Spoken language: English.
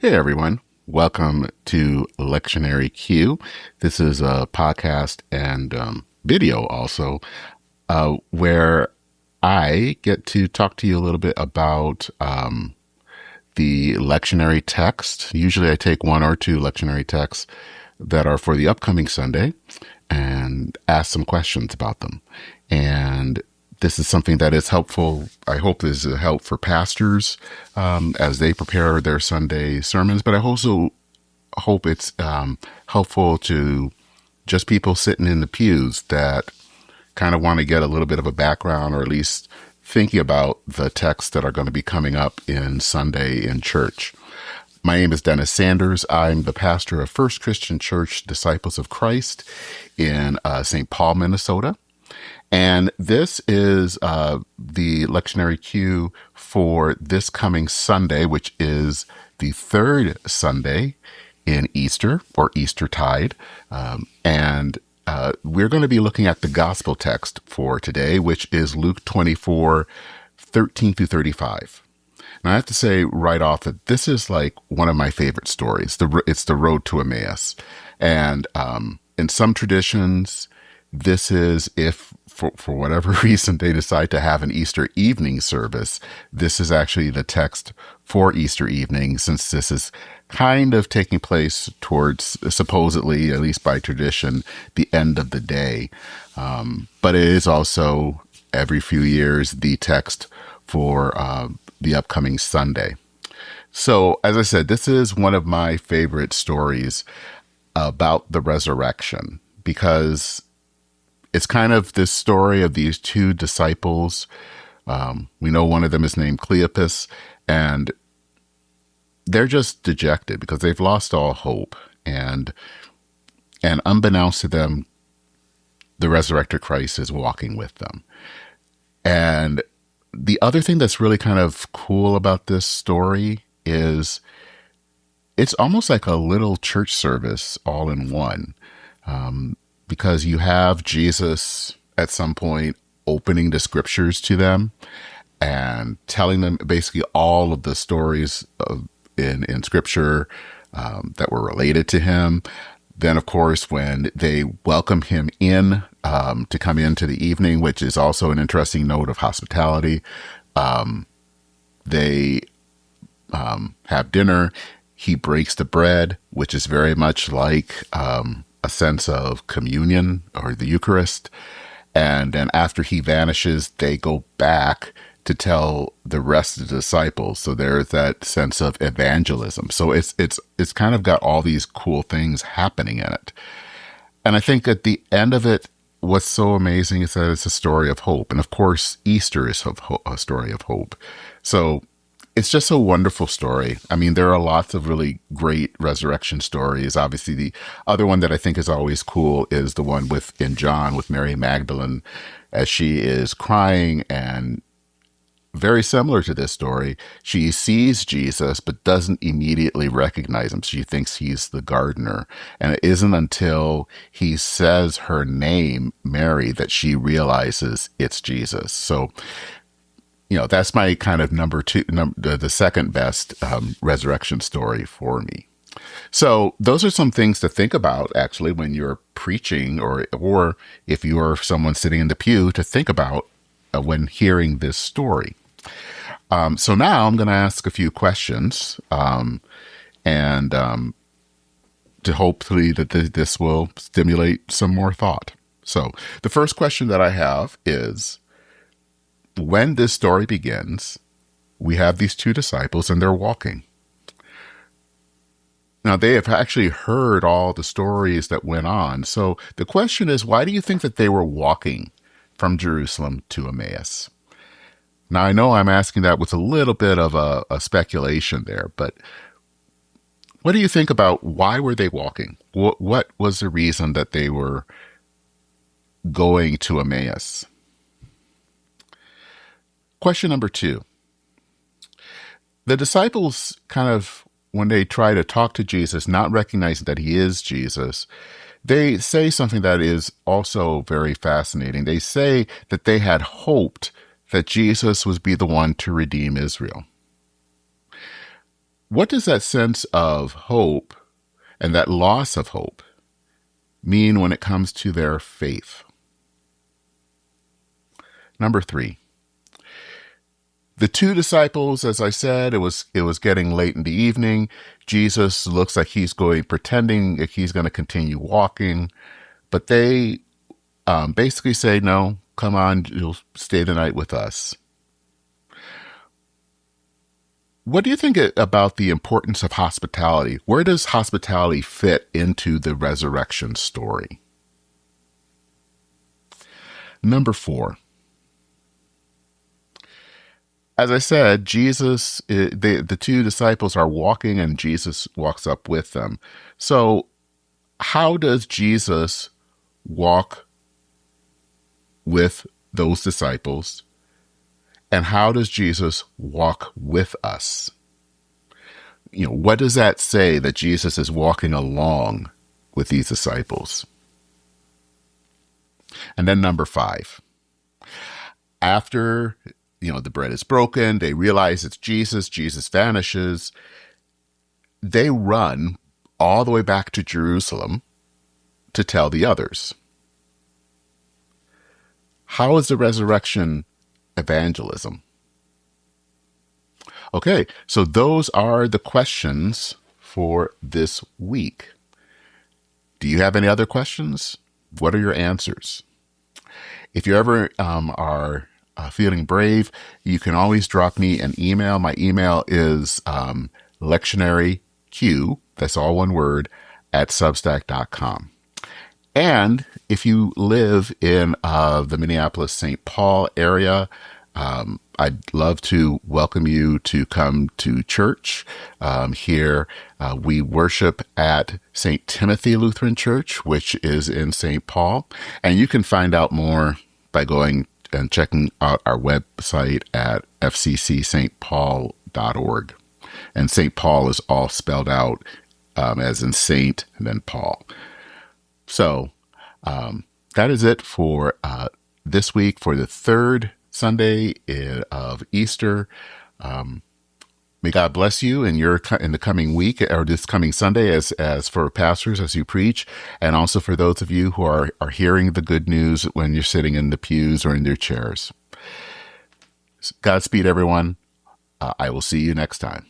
Hey everyone, welcome to lectionaryq. This is a podcast and video also where I get to talk to you a little bit about the lectionary text. Usually I take one or two lectionary texts that are for the upcoming Sunday and ask some questions about them. And this is something that is helpful. I hope this is a help for pastors as they prepare their Sunday sermons, but I also hope it's helpful to just people sitting in the pews that kind of want to get a little bit of a background, or at least thinking about the texts that are going to be coming up in Sunday in church. My name is Dennis Sanders. I'm the pastor of First Christian Church Disciples of Christ in St. Paul, Minnesota. And this is the lectionary Q for this coming Sunday, which is the third Sunday in Easter or Eastertide. And we're going to be looking at the gospel text for today, which is Luke 24:13 through 35. And I have to say right off that this is like one of my favorite stories. It's the road to Emmaus. And in some traditions, this is if for whatever reason they decide to have an Easter evening service, this is actually the text for Easter evening, since this is kind of taking place towards, supposedly, at least by tradition, the end of the day. But it is also, every few years, the text for the upcoming Sunday. So, as I said, this is one of my favorite stories about the resurrection, because it's kind of this story of these two disciples. We know one of them is named Cleopas, and they're just dejected because they've lost all hope. And unbeknownst to them, the resurrected Christ is walking with them. And the other thing that's really kind of cool about this story is it's almost like a little church service all in one. Because you have Jesus at some point opening the scriptures to them and telling them basically all of the stories in scripture that were related to him. Then, of course, when they welcome him in to come into the evening, which is also an interesting note of hospitality, they have dinner. He breaks the bread, which is very much like a sense of communion or the Eucharist. And then after he vanishes, they go back to tell the rest of the disciples. So there's that sense of evangelism. So it's kind of got all these cool things happening in it. And I think at the end of it, what's so amazing is that it's a story of hope. And of course, Easter is a story of hope. So it's just a wonderful story. I mean, there are lots of really great resurrection stories. Obviously, the other one that I think is always cool is the one in John with Mary Magdalene, as she is crying, and very similar to this story, she sees Jesus but doesn't immediately recognize him. She thinks he's the gardener. And it isn't until he says her name, Mary, that she realizes it's Jesus. So, that's my kind of number two, the second best resurrection story for me. So those are some things to think about, actually, when you're preaching, or if you are someone sitting in the pew, to think about when hearing this story. So now I'm going to ask a few questions, and to hopefully that this will stimulate some more thought. So the first question that I have is, when this story begins, we have these two disciples and they're walking. Now, they have actually heard all the stories that went on. So the question is, why do you think that they were walking from Jerusalem to Emmaus? Now, I know I'm asking that with a little bit of a speculation there, but what do you think about why were they walking? What was the reason that they were going to Emmaus? Question number 2. The disciples kind of, when they try to talk to Jesus, not recognizing that he is Jesus, they say something that is also very fascinating. They say that they had hoped that Jesus would be the one to redeem Israel. what does that sense of hope and that loss of hope mean when it comes to their faith? Number 3, the 2 disciples, as I said, it was getting late in the evening. Jesus looks like he's pretending that he's going to continue walking, but they basically say, no, come on, you'll stay the night with us. What do you think about the importance of hospitality? Where does hospitality fit into the resurrection story? Number 4. As I said, the 2 disciples are walking and Jesus walks up with them. So how does Jesus walk with those disciples? And how does Jesus walk with us? What does that say that Jesus is walking along with these disciples? And then number 5, after, the bread is broken, they realize it's Jesus, Jesus vanishes. They run all the way back to Jerusalem to tell the others. How is the resurrection evangelism? Okay, so those are the questions for this week. Do you have any other questions? What are your answers? If you ever are feeling brave, you can always drop me an email. My email is lectionaryq, that's all one word, @substack.com. And if you live in the Minneapolis-St. Paul area, I'd love to welcome you to come to church. Here, we worship at St. Timothy Lutheran Church, which is in St. Paul. And you can find out more by going and checking out our website at fccstpaul.org. And St. Paul is all spelled out as in Saint and then Paul. So that is it for this week, for the 3rd Sunday of Easter. May God bless you in the coming week, or this coming Sunday, as for pastors as you preach, and also for those of you who are hearing the good news when you're sitting in the pews or in their chairs. Godspeed, everyone. I will see you next time.